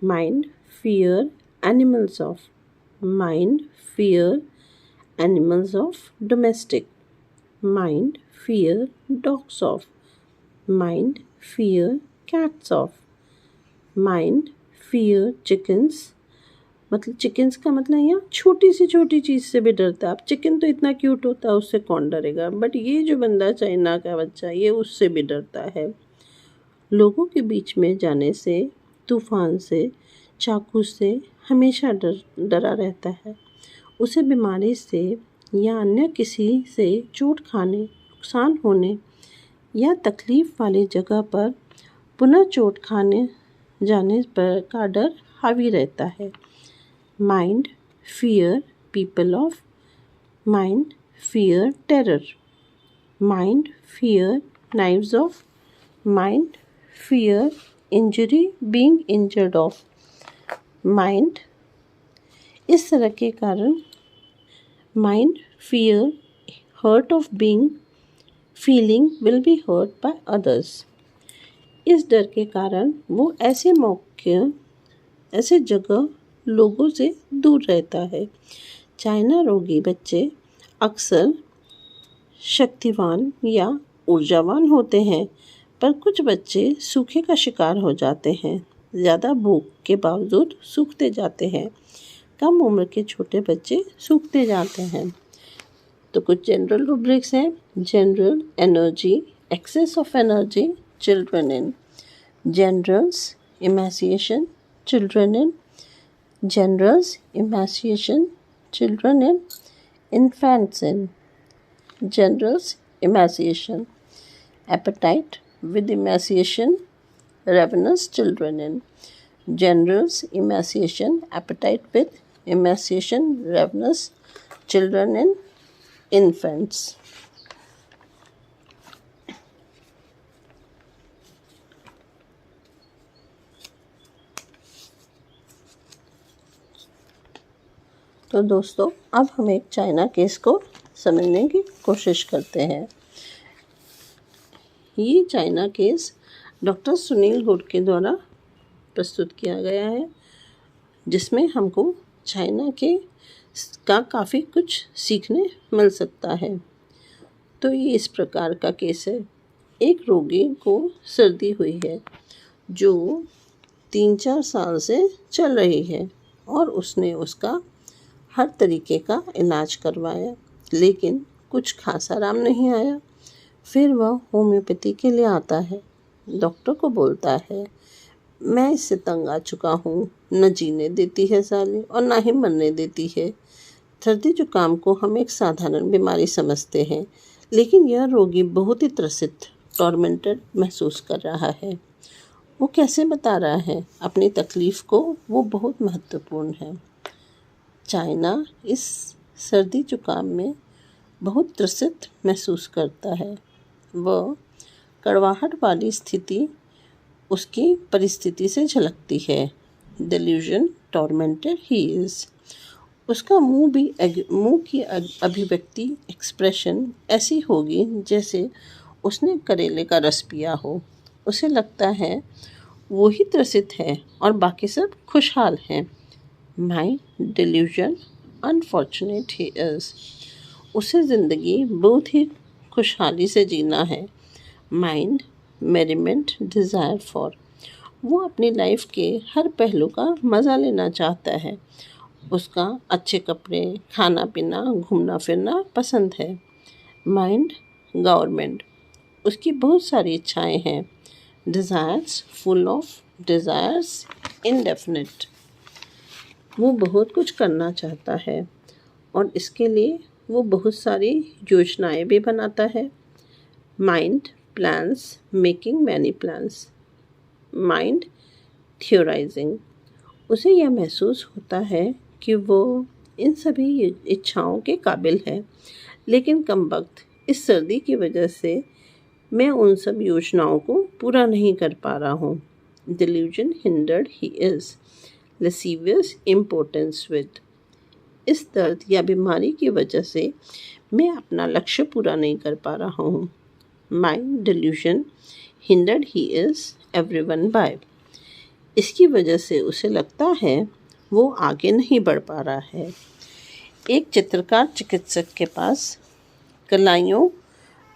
Mind, fear, animals of. Mind, fear, animals of domestic. Mind, fear, dogs of. Mind, fear, cats of. Mind, fear, chickens. मतलब चिकन्स का मतलब यहाँ छोटी सी छोटी चीज़ से भी डरता है. अब चिकन तो इतना क्यूट होता है, उससे कौन डरेगा, बट ये जो बंदा चाइना का बच्चा, ये उससे भी डरता है. लोगों के बीच में जाने से, तूफान से, चाकू से हमेशा डरा रहता है. उसे बीमारी से या अन्य किसी से चोट खाने, नुकसान होने या तकलीफ वाली जगह पर पुनः चोट खाने जाने पर का डर हावी रहता है। Mind fear people of mind fear terror, mind fear knives of, mind fear injury being injured of, mind इस तरह के कारण mind fear hurt of being feeling will be hurt by others. इस डर के कारण वो ऐसे मौके, ऐसे जगह लोगों से दूर रहता है। चाइना रोगी बच्चे अक्सर शक्तिवान या ऊर्जावान होते हैं, पर कुछ बच्चे सूखे का शिकार हो जाते हैं। ज़्यादा भूख के बावजूद सूखते जाते हैं। कम उम्र के छोटे बच्चे सूखते जाते हैं। तो कुछ जनरल रूब्रिक्स हैं। General energy, excess of energy, children in generals, emaciation, children in generals, emaciation, children in infants in generals, emaciation, appetite with emaciation, ravenous children in generals, emaciation, appetite with emaciation, ravenous children in infants. तो दोस्तों, अब हम एक China case को समझने की कोशिश करते हैं। ये China case doctor Sunil good के द्वारा प्रस्तुत किया गया है, जिसमें हमको चाइना के का काफ़ी कुछ सीखने मिल सकता है। तो ये इस प्रकार का केस है। एक रोगी को सर्दी हुई है जो 3-4 साल से चल रही है और उसने उसका हर तरीके का इलाज करवाया, लेकिन कुछ खास आराम नहीं आया। फिर वह होम्योपैथी के लिए आता है। डॉक्टर को बोलता है, मैं इससे तंग आ चुका हूँ, न जीने देती है साली और ना ही मरने देती है। सर्दी जुकाम को हम एक साधारण बीमारी समझते हैं, लेकिन यह रोगी बहुत ही त्रसित, टॉर्मेंटेड महसूस कर रहा है। वो कैसे बता रहा है अपनी तकलीफ़ को, वो बहुत महत्वपूर्ण है। चाइना इस सर्दी जुकाम में बहुत त्रसित महसूस करता है। वह कड़वाहट वाली स्थिति उसकी परिस्थिति से झलकती है। Delusion tormented he is. उसका मुंह की अभिव्यक्ति, एक्सप्रेशन ऐसी होगी जैसे उसने करेले का रस पिया हो। उसे लगता है वो ही त्रसित है और बाकी सब खुशहाल हैं। My delusion unfortunate he is. उसे ज़िंदगी बहुत ही खुशहाली से जीना है। Mind merriment desire for. वो अपनी लाइफ के हर पहलू का मज़ा लेना चाहता है। उसका अच्छे कपड़े, खाना पीना, घूमना फिरना पसंद है। Mind government. उसकी बहुत सारी इच्छाएं हैं। Desires full of desires indefinite. वो बहुत कुछ करना चाहता है और इसके लिए वो बहुत सारी योजनाएं भी बनाता है। Mind plans making many plans. Mind theorising. उसे यह महसूस होता है कि वो इन सभी इच्छाओं के काबिल है, लेकिन कमबख्त इस सर्दी की वजह से मैं उन सब योजनाओं को पूरा नहीं कर पा रहा हूँ। Delusion hindered he is. Lascivious importance with. इस दर्द या बीमारी की वजह से मैं अपना लक्ष्य पूरा नहीं कर पा रहा हूँ। Mind delusion hindered he is everyone by. इसकी वजह से उसे लगता है वो आगे नहीं बढ़ पा रहा है। एक चित्रकार चिकित्सक के पास कलाइयों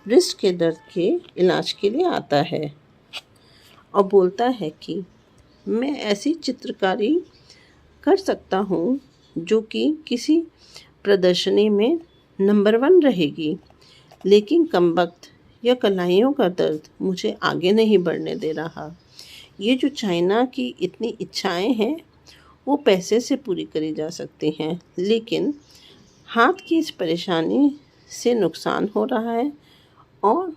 रिस्ट के दर्द के इलाज के लिए आता है और बोलता है कि मैं ऐसी चित्रकारी कर सकता हूँ जो कि किसी प्रदर्शनी में नंबर 1 रहेगी, लेकिन कमबख्त यह कलाइयों का दर्द मुझे आगे नहीं बढ़ने दे रहा। ये जो चाइना की इतनी इच्छाएं हैं वो पैसे से पूरी करी जा सकती हैं, लेकिन हाथ की इस परेशानी से नुकसान हो रहा है और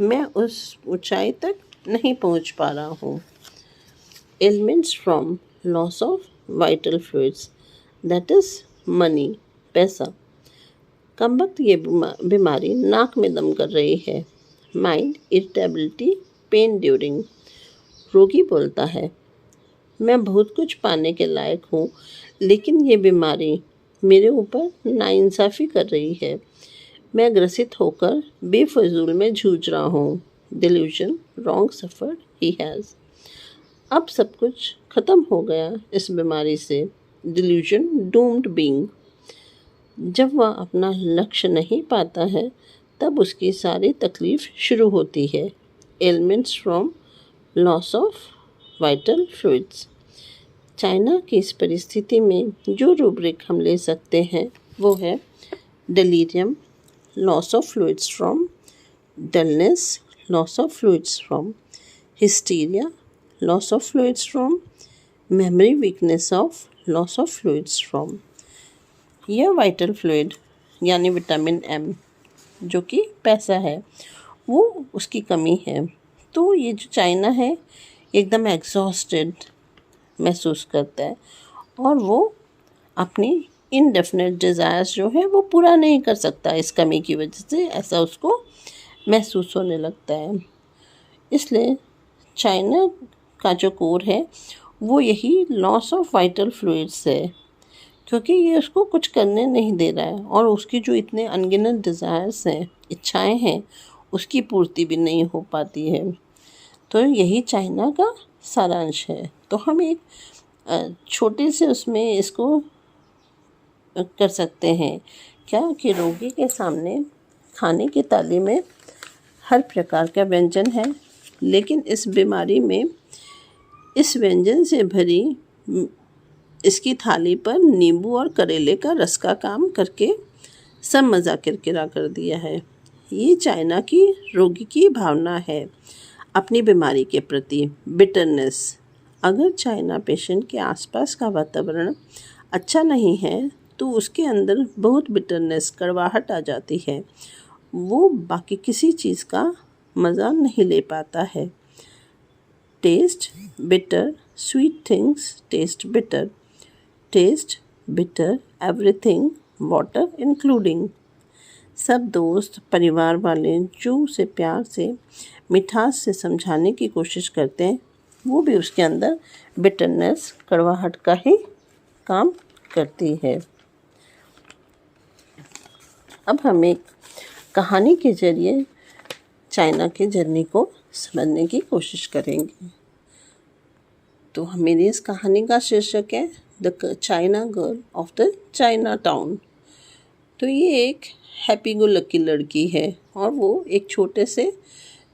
मैं उस ऊंचाई तक नहीं पहुंच पा रहा हूँ। Elements from loss of vital fluids, that is money, पैसा। कमबख्त ये बीमारी नाक में दम कर रही है। Mind irritability, pen during. रोगी बोलता है, मैं बहुत कुछ पाने के लायक हूँ, लेकिन ये बीमारी मेरे ऊपर नाइंसाफ़ी कर रही है। मैं ग्रसित होकर बेफजूल में जूझ रहा हूँ। Delusion, wrong suffer he has. अब सब कुछ ख़त्म हो गया इस बीमारी से। Delusion, doomed being. जब वह अपना लक्ष्य नहीं पाता है तब उसकी सारी तकलीफ़ शुरू होती है। Elements from loss of vital fluids. China की इस परिस्थिति में जो रूब्रिक हम ले सकते हैं वो है delirium, loss of fluids from dullness, loss of fluids from hysteria, loss of fluids from memory weakness of loss of fluids from. यह वाइटल फ्लूइड यानी विटामिन एम जो कि पैसा है, वो उसकी कमी है। तो ये जो चाइना है एकदम एग्जॉस्टेड महसूस करता है और वो अपनी इनडेफिनेट डिज़ायर्स जो है वो पूरा नहीं कर सकता इस कमी की वजह से, ऐसा उसको महसूस होने लगता है। इसलिए चाइना का जो कोर है वो यही लॉस ऑफ वाइटल फ्लूइड्स है, क्योंकि ये उसको कुछ करने नहीं दे रहा है और उसकी जो इतने अनगिनत डिज़ायर्स हैं, इच्छाएं हैं, उसकी पूर्ति भी नहीं हो पाती है। तो यही चाइना का सारांश है। तो हम एक छोटे से उसमें इसको कर सकते हैं क्या कि रोगी के सामने खाने की थाली में हर प्रकार का व्यंजन है, लेकिन इस बीमारी में इस व्यंजन से भरी इसकी थाली पर नींबू और करेले का रस का काम करके सब मज़ा किरकिरा कर दिया है। ये चाइना की रोगी की भावना है अपनी बीमारी के प्रति, बिटरनेस। अगर चाइना पेशेंट के आसपास का वातावरण अच्छा नहीं है तो उसके अंदर बहुत बिटरनेस, कड़वाहट आ जाती है। वो बाकी किसी चीज़ का मज़ा नहीं ले पाता है। Test bitter, sweet things test bitter, test bitter everything, water including. सब दोस्त, परिवार वाले जो उसे प्यार से, मिठास से समझाने की कोशिश करते हैं, वो भी उसके अंदर बिटरनेस, कड़वाहट का ही काम करती है। अब हम एक कहानी के ज़रिए चाइना के जर्नी को समझने की कोशिश करेंगे। तो मेरी इस कहानी का शीर्षक है the China girl of the China town. तो ये एक हैप्पी गो लकी लड़की है और वो एक छोटे से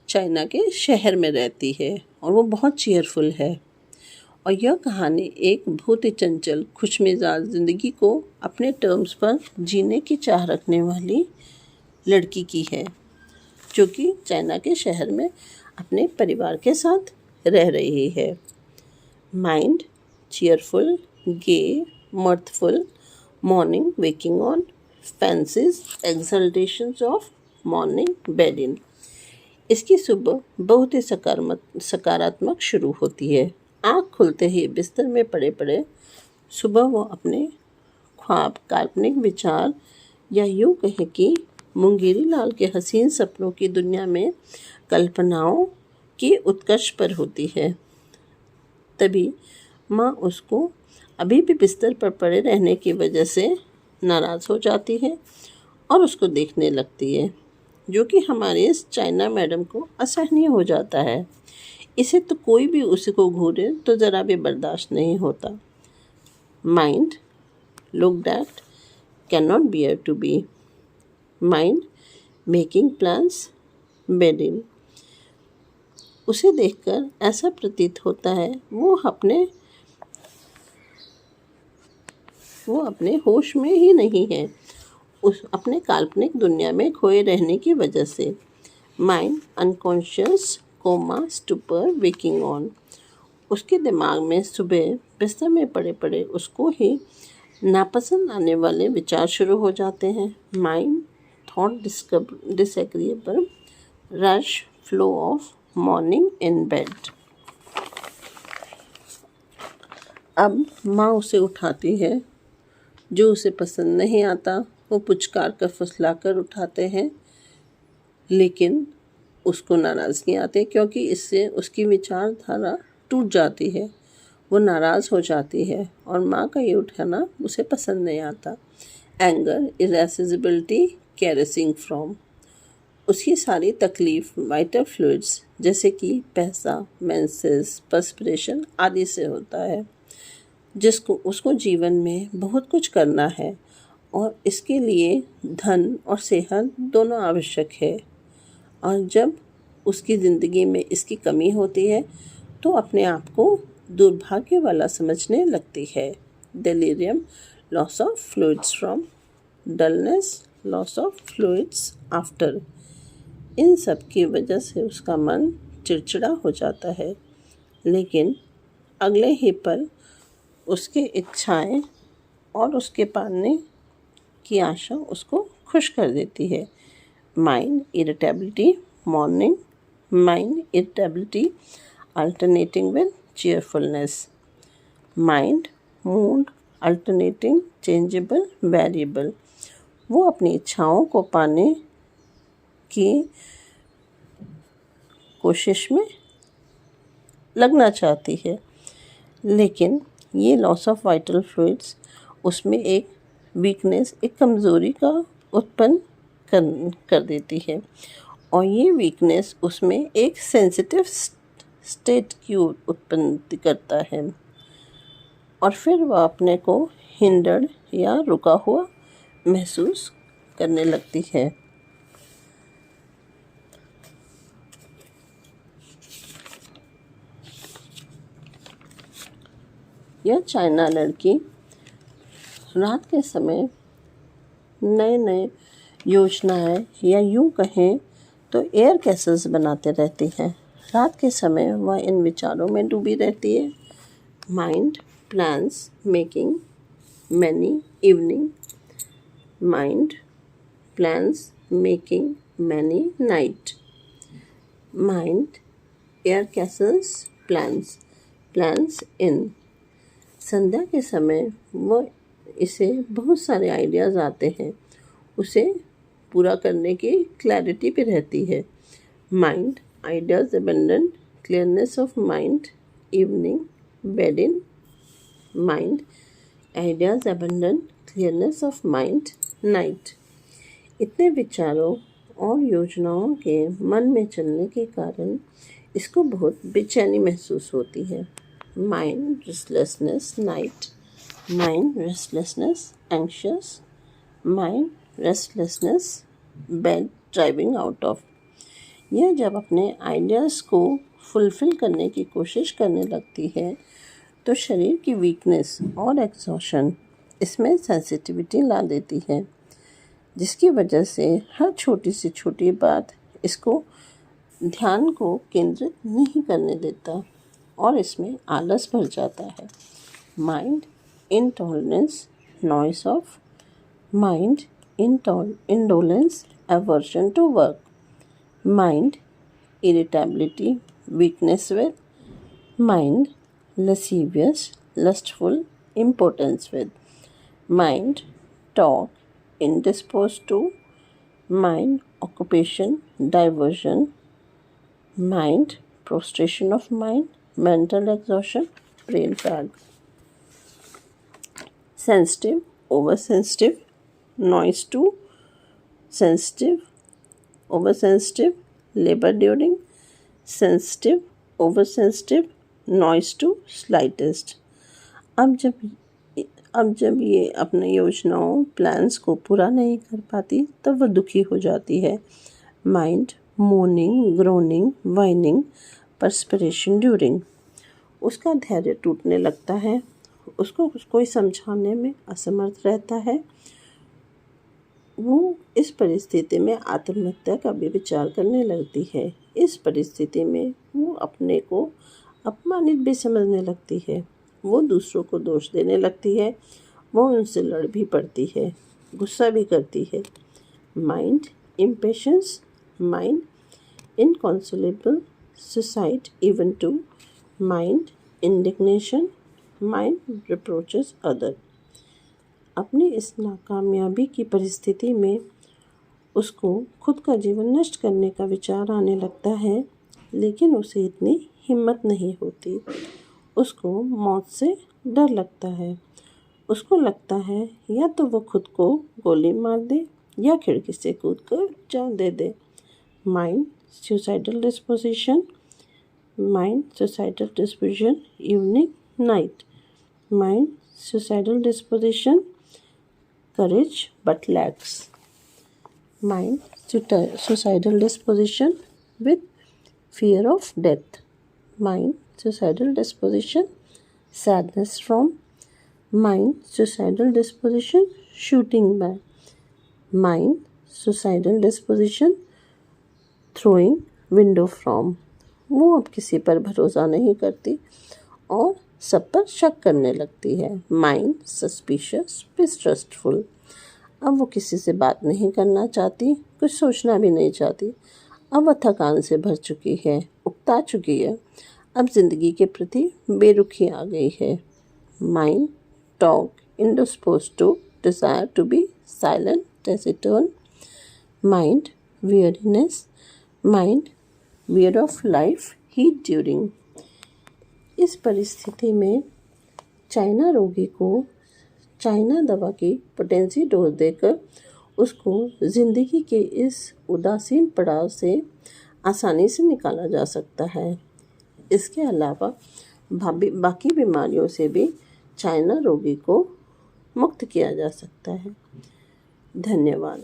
चाइना के शहर में रहती है और वो बहुत चीयरफुल है। और यह कहानी एक बहुत ही चंचल, खुशमिजाज ज़िंदगी को अपने टर्म्स पर जीने की चाह रखने वाली लड़की की है, जो कि चाइना के शहर में अपने परिवार के साथ रह रही है। Mind cheerful, gay, mirthful, morning waking on, fancies exaltations of morning bedding. इसकी सुबह बहुत ही सकारात्मक शुरू होती है। आँख खुलते ही बिस्तर में पड़े पड़े सुबह वो अपने ख्वाब, काल्पनिक विचार या यूँ कहें कि मुंगेरी लाल के हसीन सपनों की दुनिया में कल्पनाओं की उत्कर्ष पर होती है। तभी माँ उसको अभी भी बिस्तर पर पड़े रहने की वजह से नाराज़ हो जाती है और उसको देखने लगती है, जो कि हमारे इस चाइना मैडम को असहनीय हो जाता है। इसे तो कोई भी उसको घूरे तो ज़रा भी बर्दाश्त नहीं होता। Mind looked at, can not bear to be. Mind making plans, bedding. उसे देखकर ऐसा प्रतीत होता है वो अपने होश में ही नहीं है, उस अपने काल्पनिक दुनिया में खोए रहने की वजह से। Mind unconscious, coma, stupor, waking on. उसके दिमाग में सुबह बिस्तर में पड़े पड़े उसको ही नापसंद आने वाले विचार शुरू हो जाते हैं। Mind thought disagreeable rush flow of morning in bed. अब माँ उसे उठाती है, जो उसे पसंद नहीं आता वो पुचकार कर फुसला कर उठाते हैं, लेकिन उसको नाराज़गी आती क्योंकि इससे उसकी विचारधारा टूट जाती है। वो नाराज़ हो जाती है और माँ का ये उठाना उसे पसंद नहीं आता। Anger irascibility caressing from. उसकी सारी तकलीफ़ वाइटल फ्लूइड्स जैसे कि पैसा, मेंसेस, पर्स्पिरेशन आदि से होता है, जिसको उसको जीवन में बहुत कुछ करना है और इसके लिए धन और सेहत दोनों आवश्यक है। और जब उसकी ज़िंदगी में इसकी कमी होती है तो अपने आप को दुर्भाग्य वाला समझने लगती है। Delirium loss of fluids from dullness, loss of fluids after. इन सब की वजह से उसका मन चिड़चिड़ा हो जाता है, लेकिन अगले ही पल उसकी इच्छाएं और उसके पाने की आशा उसको खुश कर देती है। Mind irritability morning, mind irritability alternating with cheerfulness. Mind, mood, alternating, changeable, variable. वो अपनी इच्छाओं को पाने की कोशिश में लगना चाहती है, लेकिन ये लॉस ऑफ वाइटल फ्लूइड्स उसमें एक वीकनेस, एक कमज़ोरी का उत्पन्न कर देती है और ये वीकनेस उसमें एक सेंसिटिव स्टेट की उत्पत्ति करता है और फिर वह अपने को हिंडर्ड या रुका हुआ महसूस करने लगती है। यह चाइना लड़की रात के समय नए नए योजनाएं या यूं कहें तो एयर कैसल्स बनाते रहती है। रात के समय वह इन विचारों में डूबी रहती है। Mind plans making many evening, mind plans making many night, mind air castles plans in. संध्या के समय वह इसे बहुत सारे आइडियाज़ आते हैं, उसे पूरा करने की क्लैरिटी पे रहती है। Mind ideas abundant, clearness of mind, evening, bed in, mind, ideas abundant, clearness of mind, night. इतने विचारों और योजनाओं के मन में चलने के कारण इसको बहुत बेचैनी महसूस होती है। Mind restlessness night, mind restlessness anxious, mind restlessness bed driving out of. यह जब अपने आइडियाज़ को फुलफ़िल करने की कोशिश करने लगती है तो शरीर की वीकनेस और एग्जॉशन इसमें सेंसिटिविटी ला देती है, जिसकी वजह से हर छोटी से छोटी बात इसको ध्यान को केंद्रित नहीं करने देता और इसमें आलस भर जाता है। Mind intolerance noise of, mind indolence aversion to work, mind irritability weakness with, mind lascivious lustful impotence with, mind talk indisposed to, mind occupation diversion, mind prostration of mind, mental exhaustion, brain fog. Sensitive oversensitive, noise to sensitive, oversensitive, labor during, sensitive, oversensitive, noise to slightest. अब जब ये अपने योजनाओं plans को पूरा नहीं कर पाती तब वह दुखी हो जाती है। Mind morning groaning whining perspiration during. उसका धैर्य टूटने लगता है, उसको कोई समझाने में असमर्थ रहता है। वो इस परिस्थिति में आत्महत्या का भी विचार करने लगती है। इस परिस्थिति में वो अपने को अपमानित भी समझने लगती है। वो दूसरों को दोष देने लगती है वो उनसे लड़ भी पड़ती है, गुस्सा भी करती है। Mind impatience, mind inconsolable, suicide even to, mind indignation, mind reproaches other. अपनी इस नाकामयाबी की परिस्थिति में उसको खुद का जीवन नष्ट करने का विचार आने लगता है, लेकिन उसे इतनी हिम्मत नहीं होती। उसको मौत से डर लगता है। उसको लगता है या तो वो खुद को गोली मार दे या खिड़की से कूदकर जान दे दे। Mind suicidal disposition, mind suicidal disposition evening night, mind suicidal disposition courage but lacks, mind suicidal disposition with fear of death, mind suicidal disposition sadness from, mind suicidal disposition shooting by, mind suicidal disposition throwing window from। वो अब किसी पर भरोसा नहीं करती और सब पर शक करने लगती है। माइंड सस्पिशियस डिस्ट्रस्टफुल, अब वो किसी से बात नहीं करना चाहती, कुछ सोचना भी नहीं चाहती। अब वह थकान से भर चुकी है, उकता चुकी है। अब जिंदगी के प्रति बेरुखी आ गई है। Mind talk indisposed to, desire to be silent, taciturn, mind weariness, mind weary of life heat during. इस परिस्थिति में चाइना रोगी को चाइना दवा की पोटेंसी डोज देकर उसको ज़िंदगी के इस उदासीन पड़ाव से आसानी से निकाला जा सकता है। इसके अलावा बाकी बीमारियों से भी चाइना रोगी को मुक्त किया जा सकता है। धन्यवाद।